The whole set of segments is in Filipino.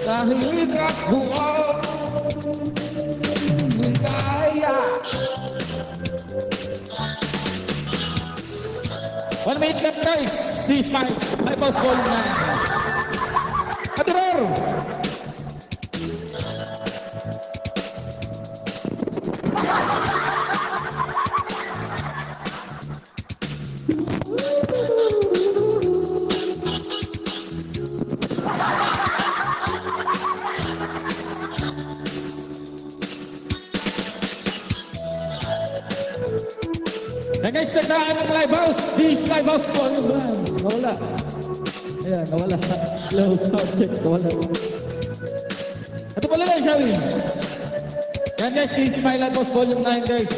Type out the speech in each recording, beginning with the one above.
Dahil ako ang kaya. 1 minute left guys. This my boss ball na. Adoror! Na guys, nagdaan ng live house. This live house po. Nawala. Ayan, nawala. Low sound check. Nawala. Ito pala lang, Shawi. Yan guys, this is my live house volume 9 guys.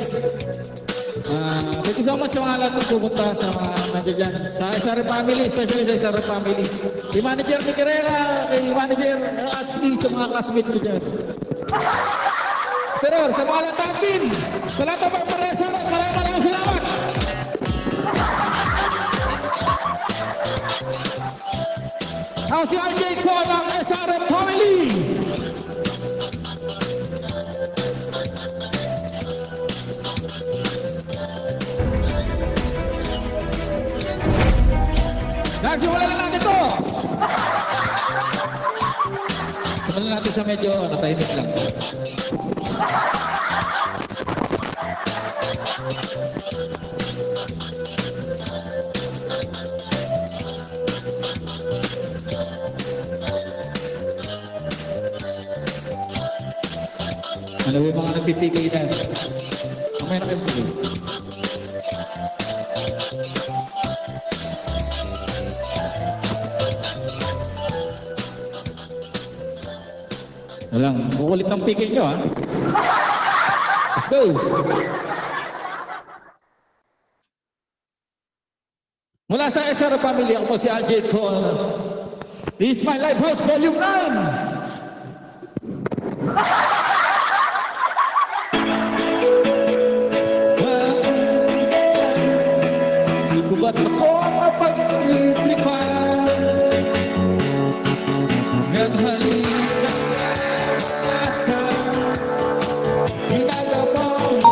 Thank you so much sa mga lahat ng pumunta sa mga nandiyan. Sa SR family, especially sa SR family. Kay Manager ni Carrera, kay Manager Atski, sa mga classmates ko dyan. Pero sa mga latapin, sa lahat ng mga paresa, maraming salamat. Ako si RJ ko ng SRM Family. Nagsimulan na natin ito. Simulan natin sa medyo natahimik lang. Ano yung mga nagpipigay na? Mamaya na kayo pigay. Walang, kukulit ng pigay nyo ha. Let's go! Mula sa SR Family, ako po si RJ ko. This is my live house, volume 9! Ba't ako mapag-litripan? Naghalika sa ginagawa mo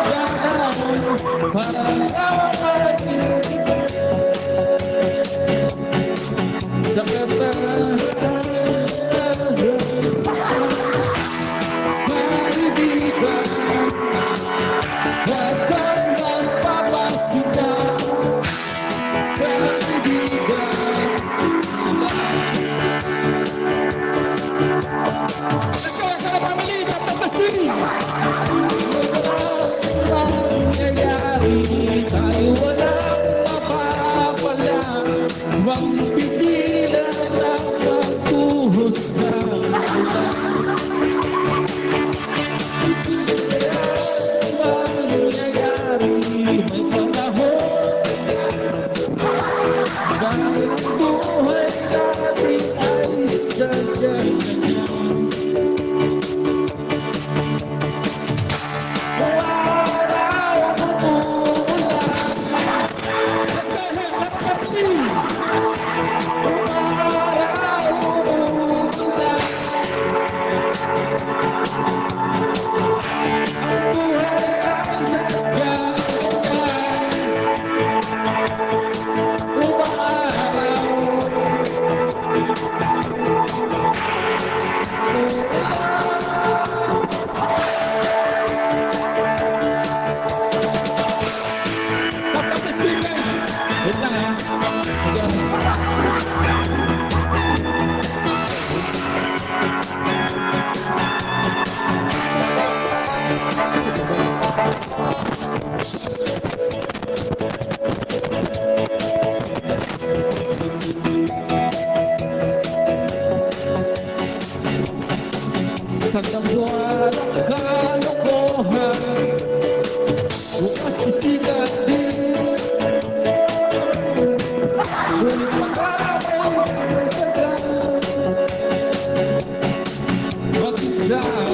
ganaon para nawakan sa kabahasan. Kaibigan, huwag kang magpapasita. Kaibigan sila. Let's go, SR Family! Tap tap the screen! Walang nangyayari, tayo walang mapapala. Huwag pigilan ang pagbuhos ng ulan. May panahon dahil ang buhay natin ay sadyang ganyan. Araw ang umuulan. Let's go, SR Family! Araw umuulan. Ang buhay ay sadyang sa kabuhan ng kalokohan, bukas sisigat din. Ngunit mag-aamay tagal, maghintay.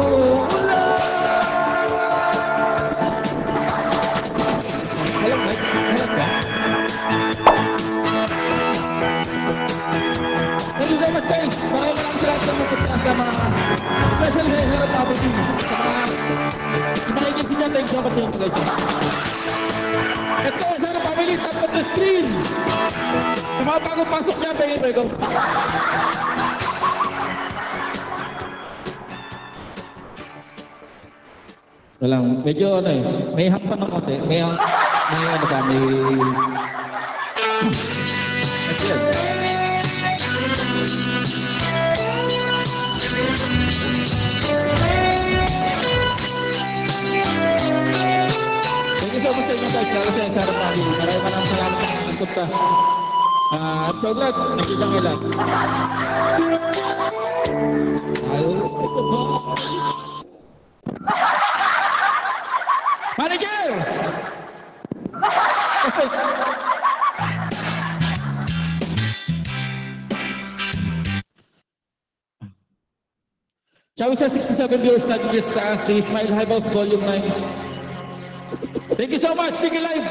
umuulan. Walang mic? Meron ba? Thank you so much guys. Maraming salamat sa mga sa mga especially sa Harap Apple TV. Sa mga imagitin niya. Thank you so much sa inyo guys. Let's go sa Harap Family. Top of the screen. Yung mga bagong pasok niya. Pego. Walang, medyo ano eh. May hampan ng konti. May ano pa, may... That's it. Thank you so much sa inyo guys. Lalo sa Harap Family. Maraming salamat sa mga nagpunta. So glad, nakita nyo lang. Ayaw, ito ba? Manager! Let's wait. Ciao sa 67 viewers natin just taas ni Smile High Boss Volume 9. Thank you so much. Thank you live.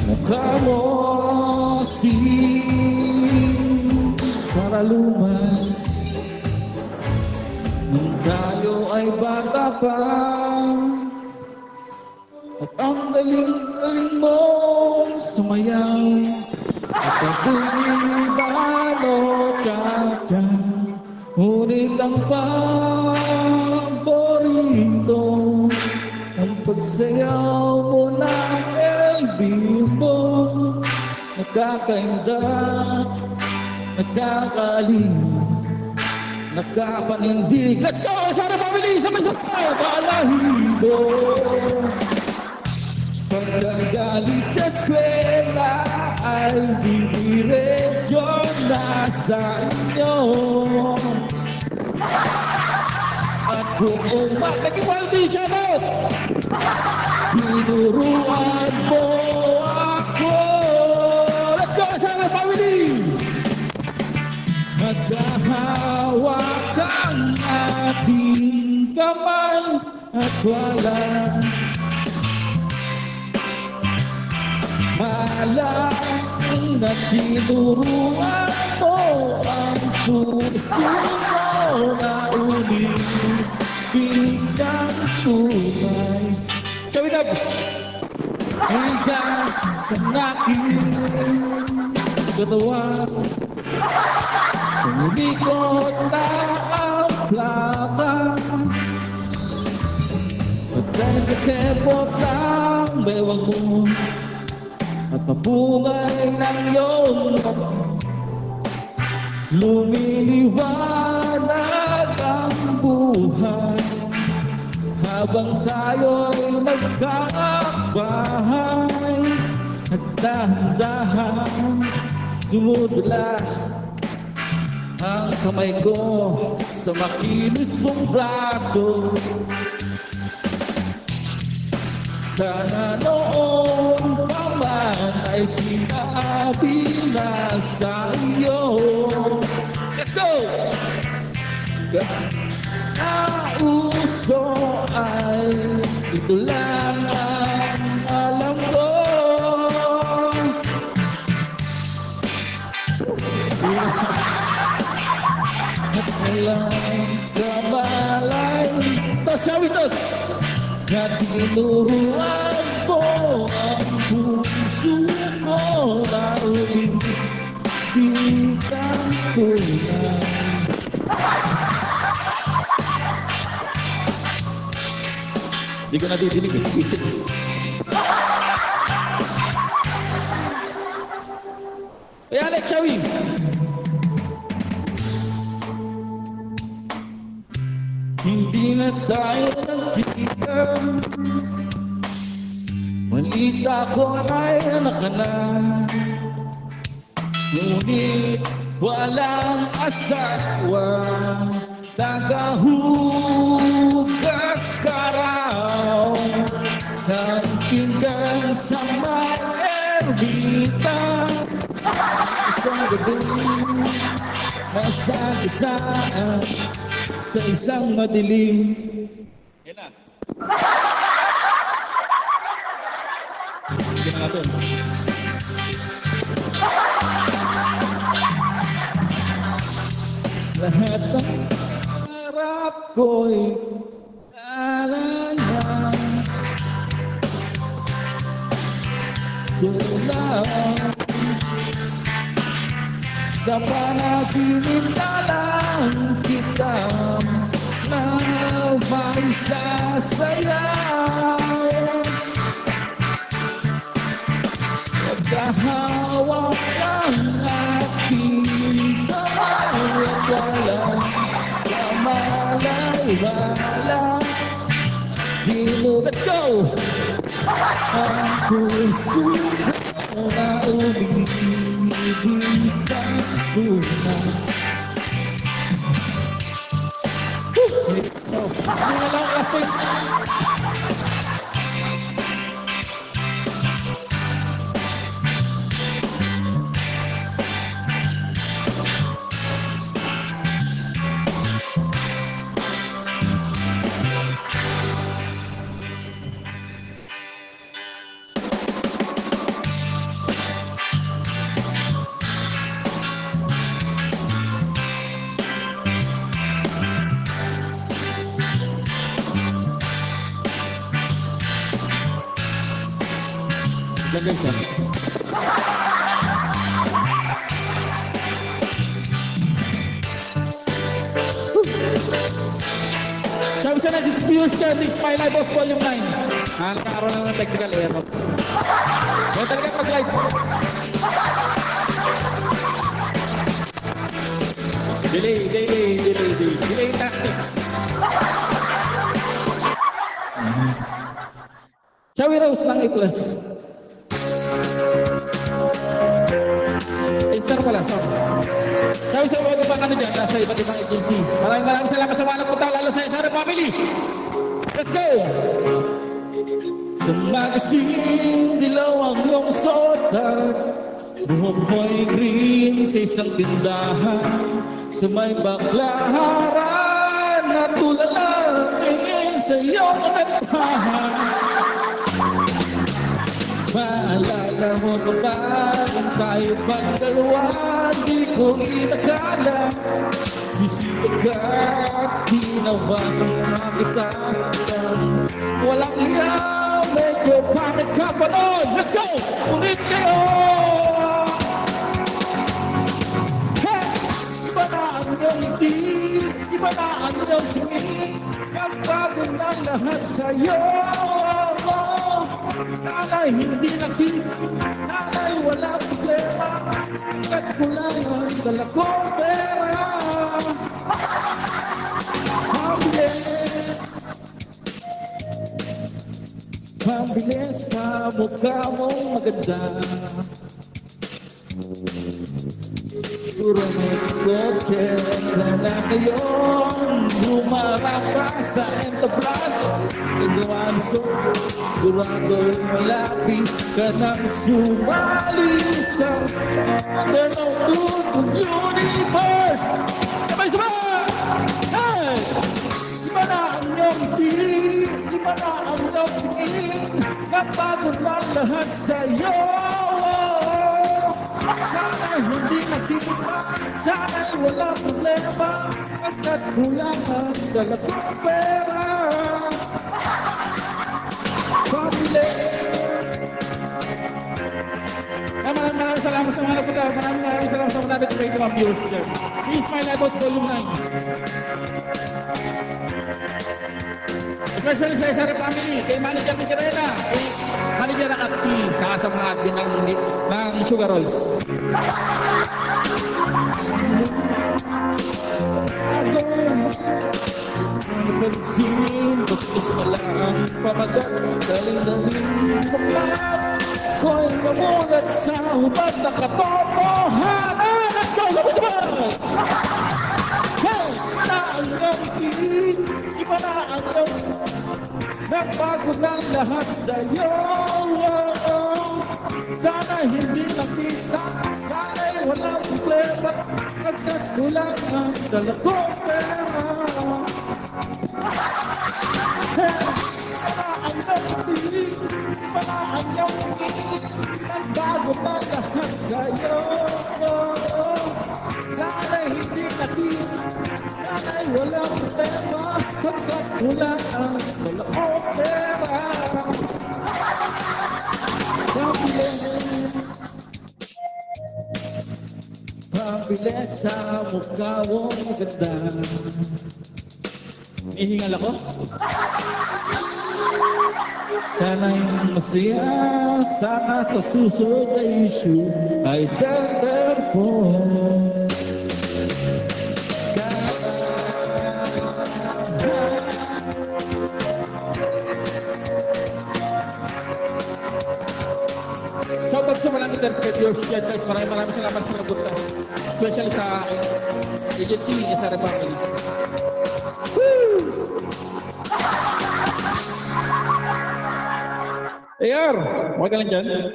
Mukha mo paraluman nung tayo ay bata pa at ang galing-galing mo sumayaw at pagdulibalo cha-cha ngunit ang paborito ang pagsayaw mo ng elbibo nakakainda nakakaaliw nakapanindig. Let's go! Sana family! Sabay-sabay! Balahibo pagkagaling sa eskwela ay didiretso na sa inyo at buong naging-waldi siya mo tinuruan mo ako. Let's go! Sana family! Maghahawak ang ating kamay at wala malang na tinuruan mo ang puso mo na umibig ng tunay. Chowi Dubs! Higas ang aking katawan umikot na ang plaka patay sa kepot ng bewang mo at mapungay ng iyong lumiliwanag ang buhay habang tayo'y nagkakabahay at dahan-dahan dumudulas ang kamay ko sa makinis mong braso. Sana noon pa man ay sinabi na sa iyo. Let's go! Kauso ay ito lang ang alam ko. At walang kamalay Tasawitos na tinuruan mo ang puso ko na umibigyan ko na. Hindi ko nadidinig eh. Isip. Hey Alex, Shawi! Hindi na tayo nagkita, balita ko ay anak ka na. Ngunit walang asawa, tagahugas ka raw ng pinggan sa may ermita. Isang gabi nasagasaan sa isang madilim. Yan na. Hindi na natin. Lahat ng harap ko'y alala, tulad sa panaginip na lang kita na may sasayaw. Pagkahawak ng ating kamay at walang kamalay-malay. Let's go! Ang puso na umibig ang puso. Hindi na lang, last point. Lagay siya. Sabi siya na, dispuse ka, this My Life Boss Volume 9. Nakakaroon lang ng technical error. Yan talaga pag-live. Delay tactics. Shawi Rose lang A+. A-star pala, sorry. Sabi sa mga ibang ano dyan, nasa iba't ibang agency. Maraming salamat sa mga nagpunta, lalo sa Sara Family. Let's go! Sa magasin, dilaw ang iyong soda, buhok mo'y green sa isang tindahan, sa may baklaran na tulalangin sa iyong kantahan. Maalala mo ba ba kung tayo bang dalawa, di ko inakala sisipag ka at tinawagan na kita. Walang iya, medyo pangit ka pa nun. Let's go! Ulit kayo! Hey! Iba na ang iyong ngiti, iba na ang iyong tingin, nagbago na lahat sa'yo. Sana'y hindi nakita, sana'y wala problema, kahit kulay ang dala kong pera. Pambilis sa mukha mong maganda, siguro may kotse ka na ngayon, bumarang pa sa entablag. Gagawan sigurado'y malapit ka nang sumali sa under ng tutong universe. Sabay-sabay! Hey! Iba na ang iyong tingin, iba na ang iyong tingin, napagod na lahat sa'yo. Sana'y hindi nakikita, sana'y wala problema, pagkat kulang ang dala kong pera. Pamili! Maraming salamat sa mga nagpunta. Maraming salamat sa mga natin mga viewers dyan. Please, My Life Boss Volume 9. Especially sa Sara Family, kay Manager Micarena, kay Manager Akatsuki, saka sa mga admin ng Sugar Rolls. Napansin, bastos pa lang pamagat, galing namin baklat, ko'y namulat sa hubad na katotohanan. Let's go! sabay-sabay! Hey! Na ang iyong iba na ang iyong nagbago ng lahat sa'yo. Sana hindi nakita, sana'y walang problema, pagkat kulang ang dala kong pera. Para ang iyong para ang iyong nagbago ng lahat sa'yo. Sana'y hindi nakita, sana'y walang problema, pagkat kulang ang dala kong pera. Pabilis sa mukha mong maganda. Ihingal ako? Sana'y masaya, sana sa susunod na issue ay center po. Shoutout sa mga nag-interpret viewers dyan guys. Maraming salamat sa napunta. Especially sa agency, SR Family. Woo! AR, okay ka lang dyan?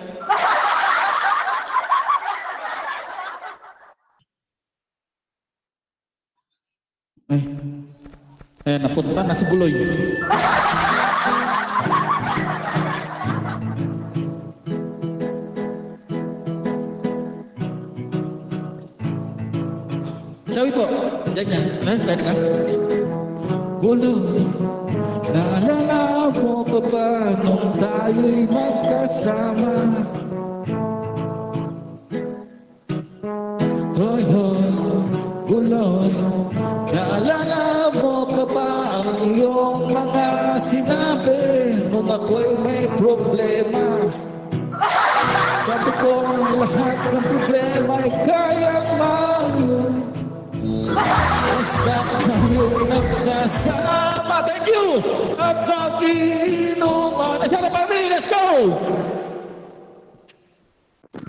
Napunta na si Buloy. Sabi po, ganyan. Pwede ka? Buloy, naalala mo pa ba nung tayo'y magkasama? Hoy, hoy, Buloy, naalala mo pa ba ang iyong mga sinabi nung ako'y may problema? Sabi ko ang lahat ng problema ay kayang maluto. Basta tayo'y nagsasama. Thank you! At nag-iinuman. SR Family, let's go!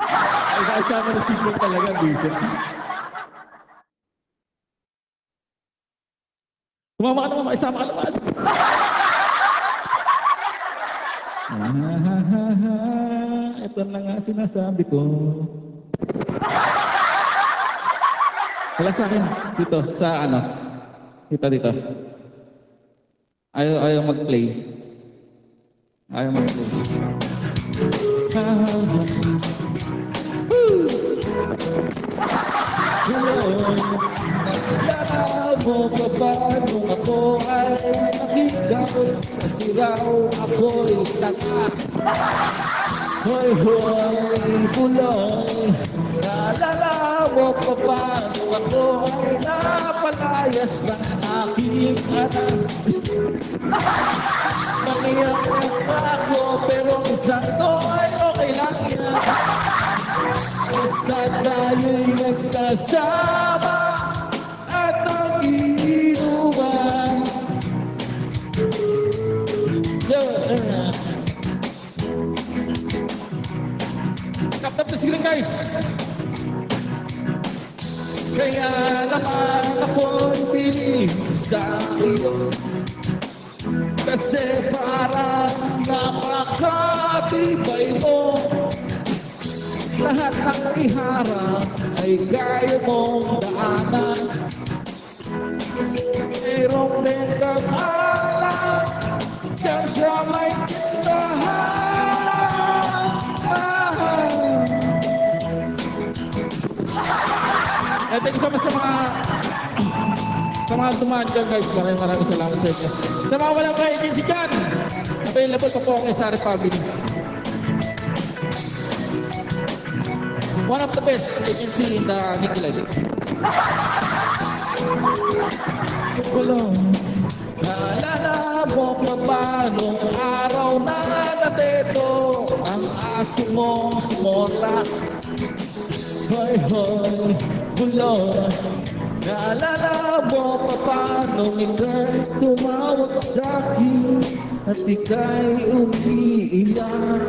Ay, kasama na signal talaga, Vincent. Tumama ka naman, makisama ka naman. Ito na nga sinasabi ko. Wala sa akin. Dito, sa ano? Dito. Ayaw mag-play. Ayaw mag-play. Naglalala mo pa ba nung ako ay nakigaw? Kasi raw ako'y tanga. Hoy, hoy, Buloy, naalala mo pa ba nung ako ay napalayas ng aking anak? Maniyak pa ako pero isang to ay okay lang yan. Basta tayo'y nagsasama at nag-iinuman. Tap na sila guys. Kaya naman ako'y piling sa iyo. Kasi parang napakatibay mo. Lahat ng iharap ay kaya mong daanan. Mayroong din kang alam dyan sa may tindahan. Thank you so much sa mga dumaan dyan guys. Maraming salamat sa inyo. Sa mga walang ka-agency dyan, available pa po ang SR Family. One of the best agency in the Nicolay. Kulong, naalala mo pa ba nung araw na nateto ang aso mong sumorla? Hoy, hoy, Kulong, naalala mo pa ba nung ika'y tumawag sa'kin at ika'y umiiyak?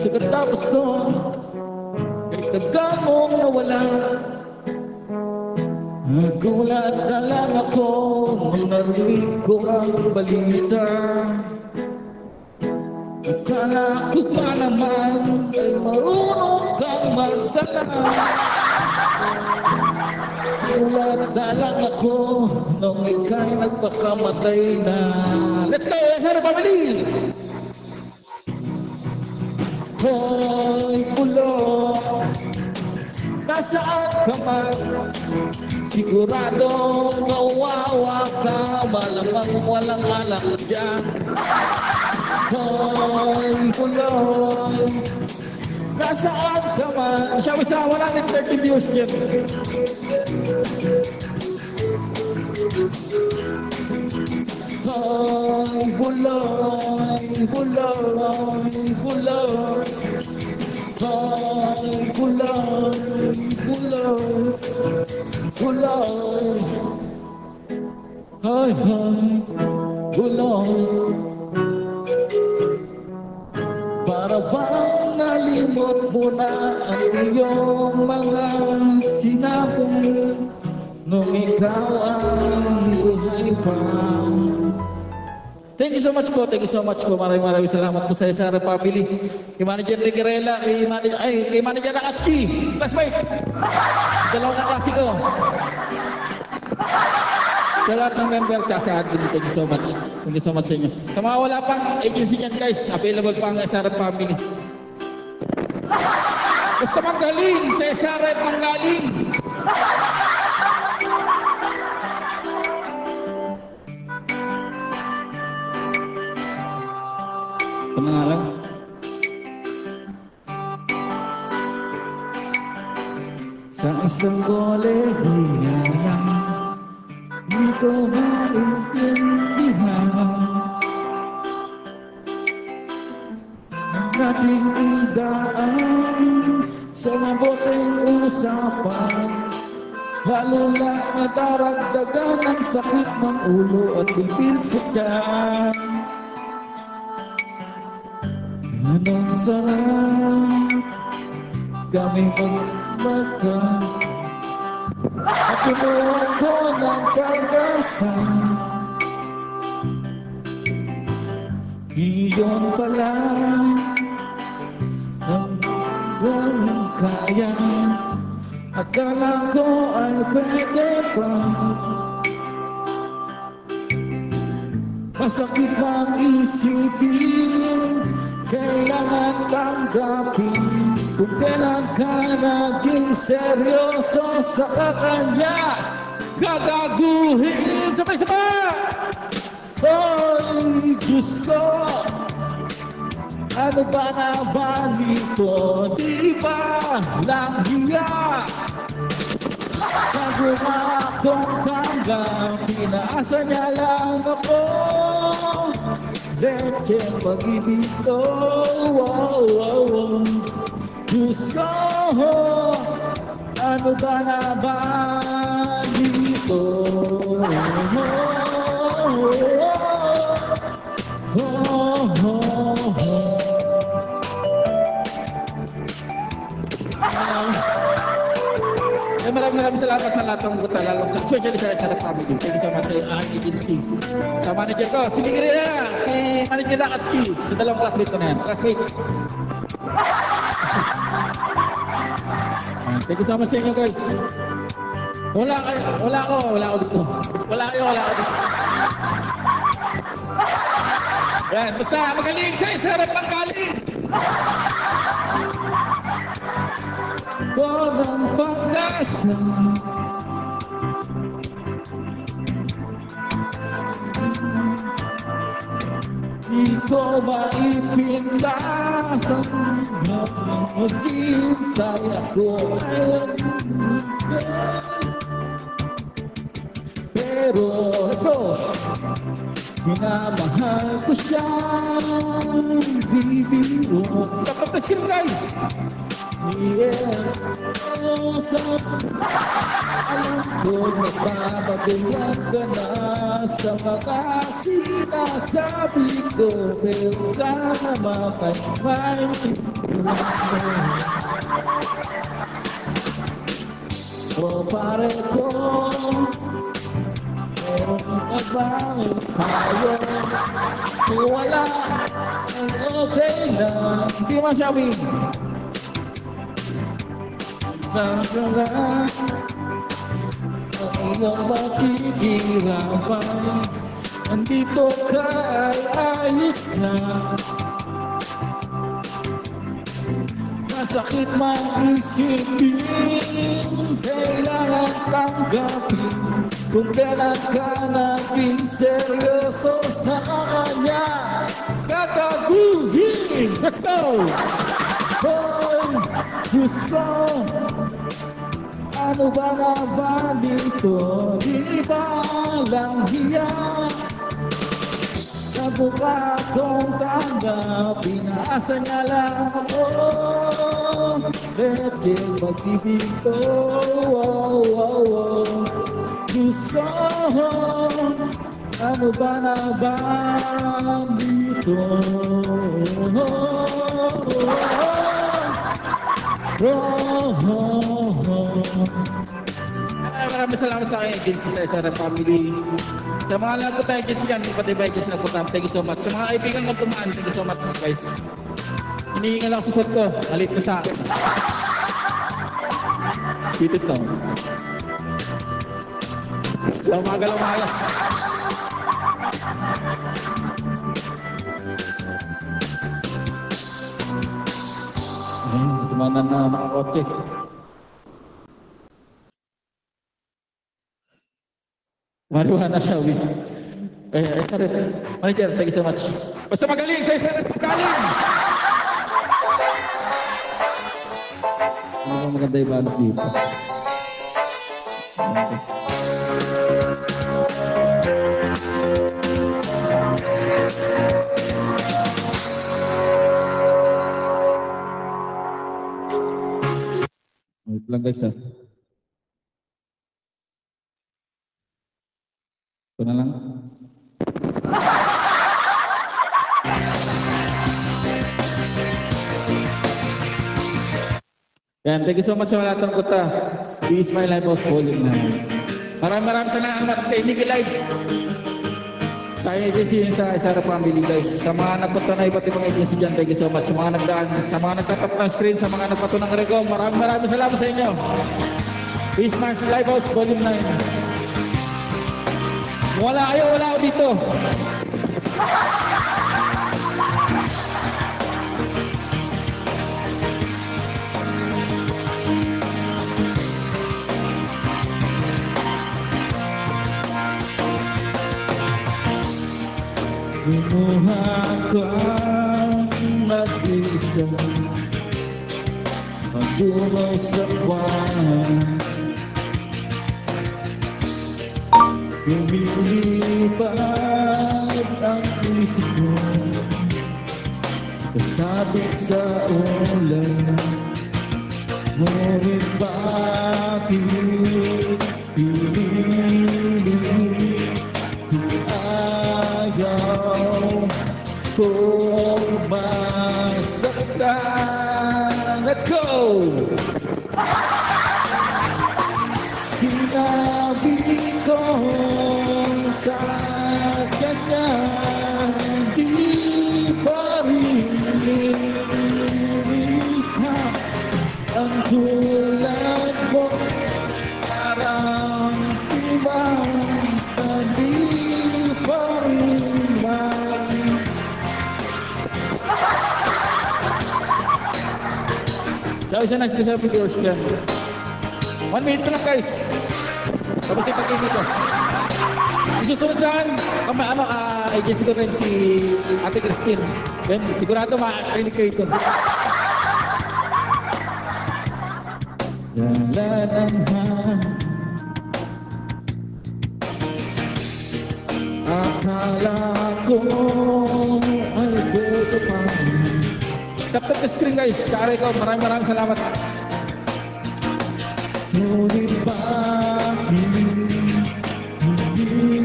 Katapos doon, tagal mong nawala. Nagulat na lang ako nung narinig ko ang balita. Akala ko pa naman ay marunong kang magdala. Nagulat na lang ako nung ika'y nagpakamatay na. Let's go, SR Family! Hoy, bulong, nasaan ka man? Siguradong kawawa ka, malamang walang alak dyan. Hoy, bulong, nasaan ka man? Siya isa, wala din 30 views dyan. Hoy, bulong, bulong, bulong. Hoy, bulong, bulong, bulong. Hoy, hoy, bulong. Para bang nalimot mo na ang iyong mga sinabi nung ikaw ang buhay pa. Thank you so much po, thank you so much po. Maraming salamat po sa SR Family. Kay Manager Riquerela, kay Manager Nakatski. Classmate! Dalawang klasiko. Sa lahat ng member, sa atin, thank you so much. Thank you so much sa inyo. Sa mga wala pang agency niyan guys, available pa ang SR Family. Basta magaling sa SR Panggaling. Pangalan? Sa isang kolehiya lang, hindi ko maintindihan ang ating idaan sa mabuting usapan. Lalo lang nadaragdagan ang sakit ng ulo at pipil sa tiyan. Anong sarap kami magmaka at tumuhan ko ng pag-asa. Iyon pala ang walang kaya. Akala ko ay pwede pa. Masakit bang isipin, kailangan tanggapin kung kailan ka naging seryoso sa kakanya. Gagaguhin sabay-sabay. Hoy, Diyos ko, ano ba naman ito? Di ba lang hiya? Nagawa kong tanggapin, naasa niya lang ako. Leche pag-ibig ko, wow, wow, wow. Diyos ko, ano ba naman dito? Maraming salamat sa lahat ng mga lalo sa especially sa SR Family. Thank you so much sa agency. Sa manager ko, si Ligrera, si Manager Nakatski, sa dalawang classmate ko na yan. Classmate. Thank you so much sa inyo guys. Wala ako dito. Wala ako dito. Yan, basta magaling sa SR Panggaling. Walang pag-asa. Di ko maipindas ang maghintay ako ngayon. Pero ito, minamahal ko siyang bibiro. Dapat na sila guys. Yeah, alam ko nagpapagayan ka na sa mga sinasabi ko, pero sana mapag-maintindihan mo. O pare ko, meron ka bang tayo? Kung wala, okay lang. Hindi masabi. Nagkala ang iyong makikirapan. Nandito ka ay ayos na. Masakit man isipin, kailangan tanggapin. Kung kailan ka naging seryoso sa kanya, gagaguhin. Let's go! Hoy, Diyos ko, ano ba naman dito? Di ba lang hiya? Nabuka kong tanggap, pinaasa niya lang ako. Betil mag-ibig ko, oh, oh, oh. Diyos ko, ano ba naman dito? Maraming salamat sa aking agency sa SRM Family. Sa mga lahat po tayo agency yan, pati ba agency na po tayo, thank you so much. Sa mga kaibigan kong tumaan, thank you so much guys. Hinihinga lang susot ko, halit na sa akin. Pitit lang. Galaw maayos. Tumana na nakakotse. Mariwana siya, Will. Sarit. Manager, thank you so much. Basta magaling sa Sarit, magaling! Ano ba maganda yung balot dito? Okay. Wait lang guys ha. Ito na lang. Yan, thank you so much sa mga lahat ng kuta. This is my life of volume na. Maraming salamat kay Nicky Live. Sa agency sa SRM Family guys. Sa mga nagpunta na iba't ibang agency dyan, thank you so much. Sa mga nagdaan, sa mga nagtatap ng screen, sa mga nagpato ng regom, maraming salamat sa inyo. This is my life of volume 9. Wala ako dito. Lumuha kang nag-iisa, magdungaw sa buwan. Lumilipad ang isip mo, kasabit sa ulan. Ngunit bakit pinilit kung ayaw kong masaktan? Let's go! Sinabi ko sa kanya, di pa rin ka ang tulad mo, parang ibang di pa rin man. Ciao, isa na sa videos ka. 1 minute na lang guys. Tapos yung pag-ibig ko. Isusunod saan? Agency ko rin si Ate Christine. Then, sigurado makakainig kayo ito. Lalanhan, akala ko ay buto pa. Tap-tap the screen guys. Kaaray ko. Maraming salamat. Ngunit bakit hindi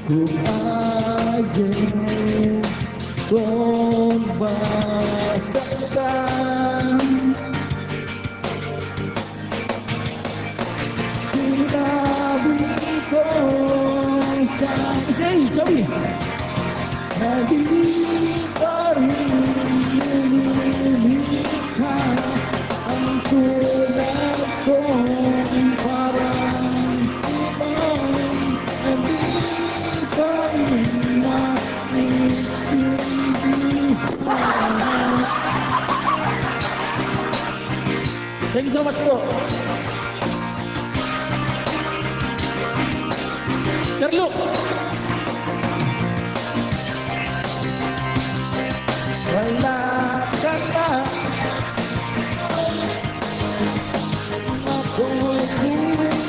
kung ayaw kong masaktan? Sinabi ko sa Say, Joey. Hindi ka rin nilikha ang tulad kong parang ibang hindi ka rin naiintindihan. Thank you so much po. Charlo! Wala ka na ako'y kulang.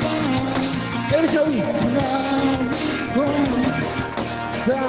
Pero siya, uwi. Sinabi ko sa